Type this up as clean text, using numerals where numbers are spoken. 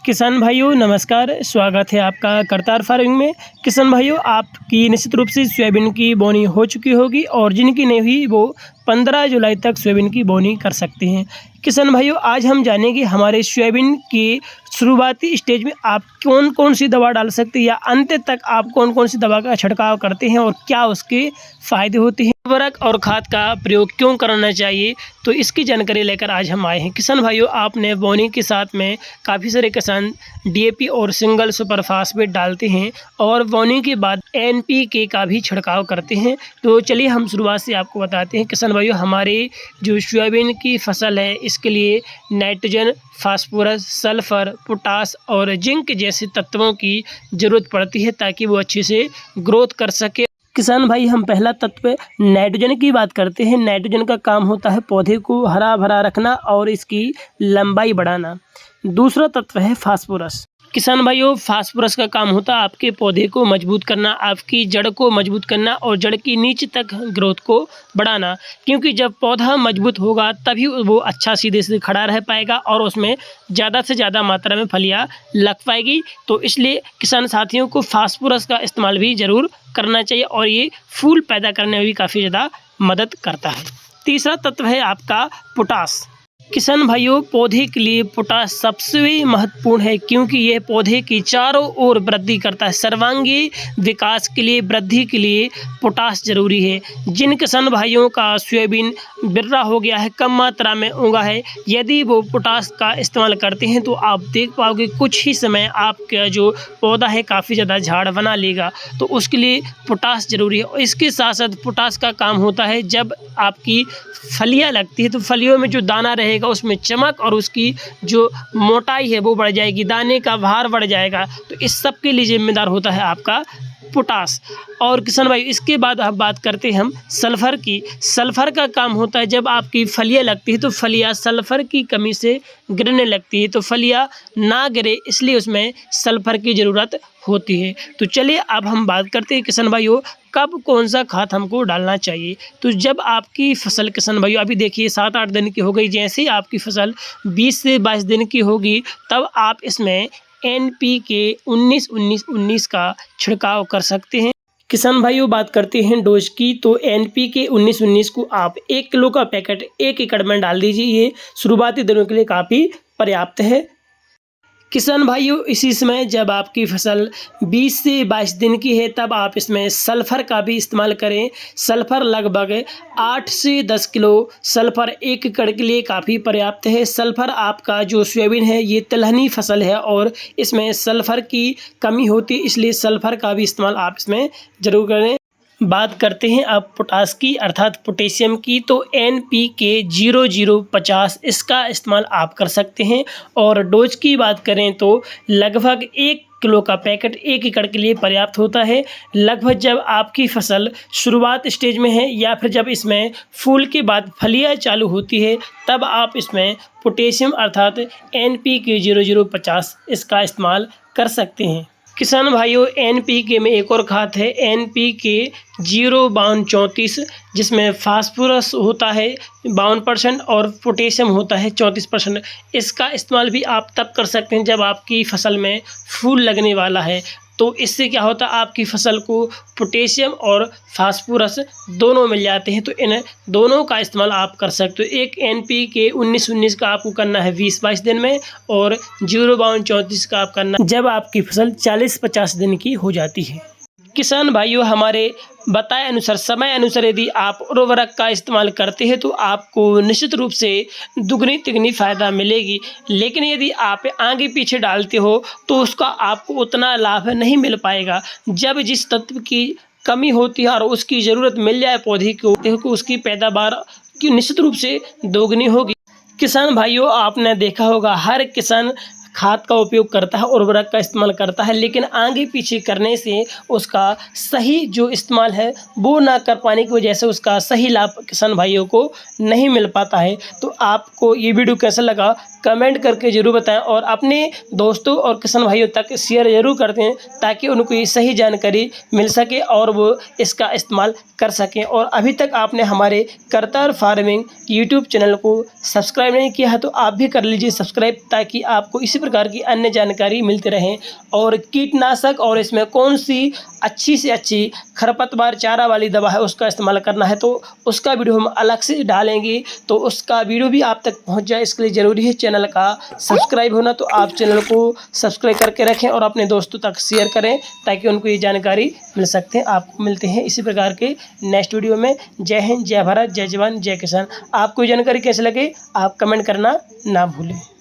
किसान भाइयों नमस्कार, स्वागत है आपका करतार फार्मिंग में। किसान भाइयों, आपकी निश्चित रूप से सोयाबीन की बोनी हो चुकी होगी और जिनकी नहीं हुई वो 15 जुलाई तक सोयाबीन की बोनी कर सकते हैं। किसान भाइयों, आज हम जानेंगे हमारे सोयाबीन की शुरुआती स्टेज में आप कौन कौन सी दवा डाल सकते हैं या अंत तक आप कौन कौन सी दवा का छिड़काव करते हैं और क्या उसके फ़ायदे होते हैं, उर्वरक और खाद का प्रयोग क्यों करना चाहिए, तो इसकी जानकारी लेकर आज हम आए हैं। किसान भाइयों, आपने बोनी के साथ में काफ़ी सारे किसान डीएपी और सिंगल सुपर फास्फेट डालते हैं और बोनी के बाद एनपीके का भी छिड़काव करते हैं। तो चलिए हम शुरुआत से आपको बताते हैं। किसान भाइयों, हमारे जो सोयाबीन की फसल है इसके लिए नाइट्रोजन, फास्फोरस, सल्फर, पोटास और जिंक जैसे तत्वों की ज़रूरत पड़ती है ताकि वो अच्छे से ग्रोथ कर सके। किसान भाई, हम पहला तत्व नाइट्रोजन की बात करते हैं। नाइट्रोजन का काम होता है पौधे को हरा भरा रखना और इसकी लंबाई बढ़ाना। दूसरा तत्व है फास्फोरस। किसान भाइयों, फास्फोरस का काम होता है आपके पौधे को मजबूत करना, आपकी जड़ को मजबूत करना और जड़ की नीचे तक ग्रोथ को बढ़ाना, क्योंकि जब पौधा मजबूत होगा तभी वो अच्छा सीधे से खड़ा रह पाएगा और उसमें ज़्यादा से ज़्यादा मात्रा में फलियाँ लग पाएगी। तो इसलिए किसान साथियों को फास्फोरस का इस्तेमाल भी ज़रूर करना चाहिए और ये फूल पैदा करने में भी काफ़ी ज़्यादा मदद करता है। तीसरा तत्व है आपका पोटास। किसान भाइयों, पौधे के लिए पोटास सबसे महत्वपूर्ण है क्योंकि यह पौधे की चारों ओर वृद्धि करता है। सर्वांगीण विकास के लिए, वृद्धि के लिए पोटास जरूरी है। जिन किसान भाइयों का सोयाबीन बिर्रा हो गया है, कम मात्रा में उगा है, यदि वो पोटास का इस्तेमाल करते हैं तो आप देख पाओगे कुछ ही समय आपका जो पौधा है काफ़ी ज़्यादा झाड़ बना लेगा। तो उसके लिए पोटास ज़रूरी है। और इसके साथ साथ पोटास का काम होता है जब आपकी फलियाँ लगती है तो फलियों में जो दाना रहेगा उसमें चमक और उसकी जो मोटाई है वो बढ़ जाएगी, दाने का भार बढ़ जाएगा। तो इस सब के लिए जिम्मेदार होता है आपका पोटास। और किसान भाई, इसके बाद अब बात करते हैं हम सल्फ़र की। सल्फ़र का काम होता है जब आपकी फलियाँ लगती है तो फलियाँ सल्फ़र की कमी से गिरने लगती है, तो फलियाँ ना गिरे इसलिए उसमें सल्फ़र की ज़रूरत होती है। तो चलिए अब हम बात करते हैं किसान भाइयों, कब कौन सा खाद हमको डालना चाहिए। तो जब आपकी फसल किसान भाइयों अभी देखिए 7-8 दिन की हो गई, जैसे ही आपकी फसल 20 से 22 दिन की होगी तब आप इसमें एनपीके 19-19-19 का छिड़काव कर सकते हैं। किसान भाइयों, बात करते हैं डोज की, तो एनपीके 19-19 को आप 1 किलो का पैकेट 1 एकड़ में डाल दीजिए। ये शुरुआती दिनों के लिए काफ़ी पर्याप्त है। किसान भाइयों, इसी समय जब आपकी फसल 20 से 22 दिन की है तब आप इसमें सल्फ़र का भी इस्तेमाल करें। सल्फ़र लगभग 8 से 10 किलो सल्फ़र 1 एकड़ के लिए काफ़ी पर्याप्त है। सल्फ़र, आपका जो सोयाबीन है ये तिलहनी फसल है और इसमें सल्फ़र की कमी होती है, इसलिए सल्फ़र का भी इस्तेमाल आप इसमें ज़रूर करें। बात करते हैं अब पोटास की अर्थात पोटेशियम की, तो एनपीके 0050 इसका इस्तेमाल आप कर सकते हैं। और डोज की बात करें तो लगभग 1 किलो का पैकेट 1 एकड़ के लिए पर्याप्त होता है। लगभग जब आपकी फसल शुरुआत स्टेज में है या फिर जब इसमें फूल के बाद फलियाँ चालू होती है तब आप इसमें पोटेशियम अर्थात एनपीके 0050 इसका इस्तेमाल कर सकते हैं। किसान भाइयों, एनपीके में एक और खाद है एनपीके 05234, जिसमें फास्फोरस होता है 52% और पोटेशियम होता है 34%। इसका इस्तेमाल भी आप तब कर सकते हैं जब आपकी फसल में फूल लगने वाला है। तो इससे क्या होता है, आपकी फसल को पोटेशियम और फास्फोरस दोनों मिल जाते हैं। तो इन दोनों का इस्तेमाल आप कर सकते हो। एक एनपीके 19-19 का आपको करना है 20-22 दिन में और 05234 का आप करना जब आपकी फसल 40-50 दिन की हो जाती है। किसान भाइयों, हमारे बताए अनुसार समय अनुसार यदि आप उर्वरक का इस्तेमाल करते हैं तो आपको निश्चित रूप से दुगनी तिगनी फ़ायदा मिलेगी, लेकिन यदि आप आगे पीछे डालते हो तो उसका आपको उतना लाभ नहीं मिल पाएगा। जब जिस तत्व की कमी होती है और उसकी ज़रूरत मिल जाए पौधे को उसकी पैदावार की निश्चित रूप से दोगुनी होगी। किसान भाइयों, आपने देखा होगा हर किसान खाद का उपयोग करता है, उर्वरक का इस्तेमाल करता है, लेकिन आगे पीछे करने से उसका सही जो इस्तेमाल है वो ना कर पाने की वजह से उसका सही लाभ किसान भाइयों को नहीं मिल पाता है। तो आपको ये वीडियो कैसा लगा कमेंट करके ज़रूर बताएं और अपने दोस्तों और किसान भाइयों तक शेयर ज़रूर कर दें ताकि उनको ये सही जानकारी मिल सके और वो इसका इस्तेमाल कर सकें। और अभी तक आपने हमारे करतार फार्मिंग यूट्यूब चैनल को सब्सक्राइब नहीं किया है तो आप भी कर लीजिए सब्सक्राइब, ताकि आपको इसी प्रकार की अन्य जानकारी मिलती रहे। और कीटनाशक और इसमें कौन सी अच्छी से अच्छी खरपतवार चारा वाली दवा है उसका इस्तेमाल करना है तो उसका वीडियो हम अलग से डालेंगे, तो उसका वीडियो भी आप तक पहुंच जाए इसके लिए ज़रूरी है चैनल का सब्सक्राइब होना। तो आप चैनल को सब्सक्राइब करके रखें और अपने दोस्तों तक शेयर करें ताकि उनको ये जानकारी मिल सकते हैं। आपको मिलते हैं इसी प्रकार के नेक्स्ट वीडियो में। जय हिंद, जय भारत, जय जवान, जय किसान। आपको ये जानकारी कैसे लगे आप कमेंट करना ना भूलें।